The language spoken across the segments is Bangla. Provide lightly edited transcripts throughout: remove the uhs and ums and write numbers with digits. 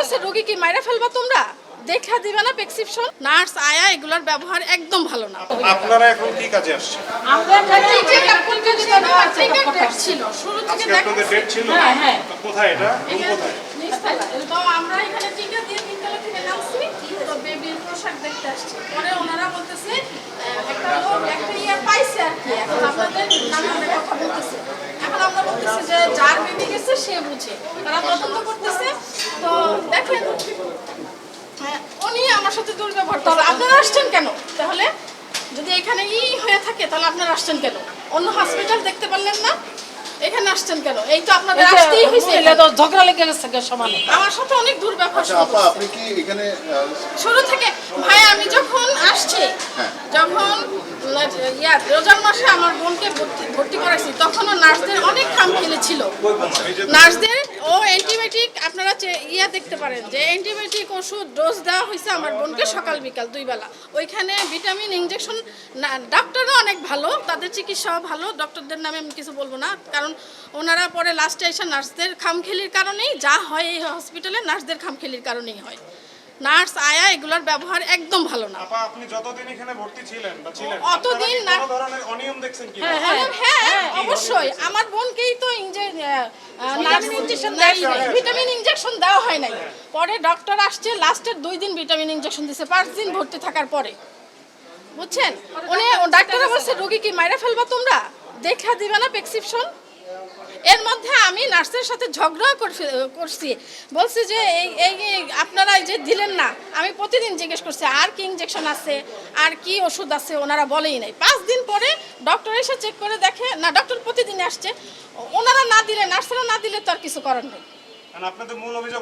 বলছে রোগী কি মাইরা ফেলবা তোমরা, দেখা দিবে না প্রেসক্রিপশন। নার্স আয়া এগুলোর ব্যবহার একদম ভালো না। আপনারা এখন কি কাজে আসছেন? আমরা ছিল শুরু থেকে আপনাদের ডেট ছিল। হ্যাঁ কোথায় এটা? কোথায়? তো আমরা এখানে টিকা দিয়ে তিনতলা থেকে নামছি, তো বেবির পোশাক দেখতে আসছি। পরে ওনারা বলতেছে একটা লোক একটা ইয়ে পাইছে আর কি, এখন আপনাদের নামে কথা বলতেছে। এখন আমরা বলতেছি যে যার বেবি গেছে সে বুঝে, তারা তদন্ত করতেছে। তো দেখেন উনি আমার সাথে দুর্ব্যবহার করছে। আপনারা আসছেন কেন তাহলে? যদি এখানে হয়ে থাকে তাহলে আপনারা আসছেন কেন? অন্য হসপিটাল দেখতে পারলেন না, এখানে আসছেন কেন? এই তো আপনাদের আসতেই হইছে। এটা তো ঝগড়া লেগে গেছে সমানে। আমার সাথে অনেক দুর্ব্যবহার আচ্ছা আপা, আপনি কি এখানে শুরু থেকে। ভাই আমি যখন আসছি, যখন রোজার মাসে আমার বোনকে ভর্তি করাইছি, তখনও নার্সদের অনেক খামখেয়ালি ছিল। নার্সদের অ্যান্টিবায়োটিক আপনারা দেখতে পারেন যে অ্যান্টিবায়োটিক ওষুধ ডোজ দেওয়া হয়েছে আমার বোনকে সকাল বিকাল 2 বেলা। ওইখানে ভিটামিন ইনজেকশন, ডাক্তাররা অনেক ভালো, তাদের চিকিৎসাও ভালো, ডক্টরদের নামে আমি কিছু বলবো না, কারণ ওনারা পরে লাস্টে এসে নার্সদের খামখেয়ালির কারণেই যা হয় এই হসপিটালে নার্সদের খামখেয়ালির কারণেই হয়। নার্স আয়া এগুলোর ব্যবহার একদম ভালো না। আপা আপনি যতদিন এখানে ভর্তি ছিলেন বা ছিলেন অতদিন আপনারা কি কোনো ধরনের অনিয়ম দেখছেন কি? হ্যাঁ অবশ্যই আমার বোনকেই তো ভিটামিন ইনজেকশন দেওয়া হয় নাই। পরে ডক্টর আসছে, লাস্টের 2 দিন ভিটামিন ইনজেকশন দিছে 5 দিন ভর্তি থাকার পরে, বুঝছেন? উনি ডাক্তাররা বলছে রোগী কি মাইরা ফেলবা তোমরা, দেখা দিবে না প্রেসক্রিপশন। এর মধ্যে আমি নার্সের সাথে ঝগড়া করছি, বলছি যে এই আপনারা যে দিলেন না। আমি প্রতিদিন জিজ্ঞেস করছি আর কি ইনজেকশন আছে, আর কি ওষুধ আছে, ওনারা বলেই নাই। 5 দিন পরে ডক্টর এসে চেক করে দেখে না, ডক্টর প্রতিদিন আসছে, ওনারা না দিলে, নার্সরা না দিলে তো আর কিছু করার নেই। আর আপনাদের মূল অভিযোগ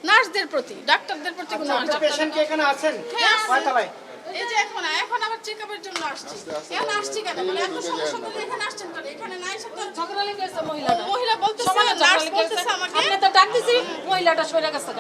নার্সদের প্রতি, ডাক্তারদের প্রতি কোনো অভিযোগ। পেশেন্ট কি এখানে আছেন? হ্যাঁ কয়তলায়? এই যে এখন আবার চেকআপের জন্য আসছি। এখন আসছি কেন মানে এত সমস্যা করে এখানে আসছেন কেন? এখানে নাই সাথে ঝগড়া লেগে গেছে মহিলাটা। মহিলা বলতেছে, সমানে ঝগড়া নার্স লেগে গেছে। বলতেছে আমাকে আপনি তো ডাক দিছি, মহিলাটা সরে গেছে।